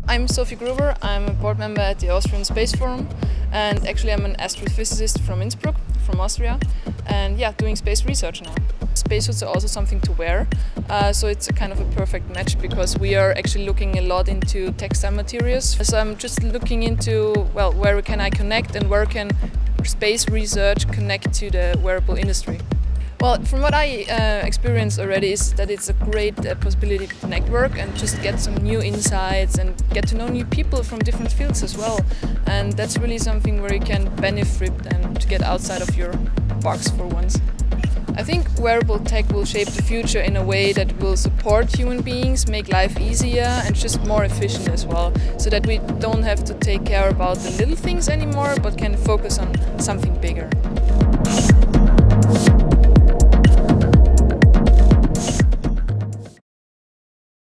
I'm Sophie Gruber. I'm a board member at the Austrian Space Forum, and actually I'm an astrophysicist from Innsbruck, from Austria, and yeah, doing space research now. Spacesuits are also something to wear, so it's a kind of a perfect match because we are actually looking a lot into textile materials. So I'm just looking into, well, where can I connect and where can space research connect to the wearable industry. Well, from what I experienced already is that it's a great possibility to network and just get some new insights and get to know new people from different fields as well. And that's really something where you can benefit and to get outside of your box for once. I think wearable tech will shape the future in a way that will support human beings, make life easier and just more efficient as well, so that we don't have to take care about the little things anymore but can focus on something bigger.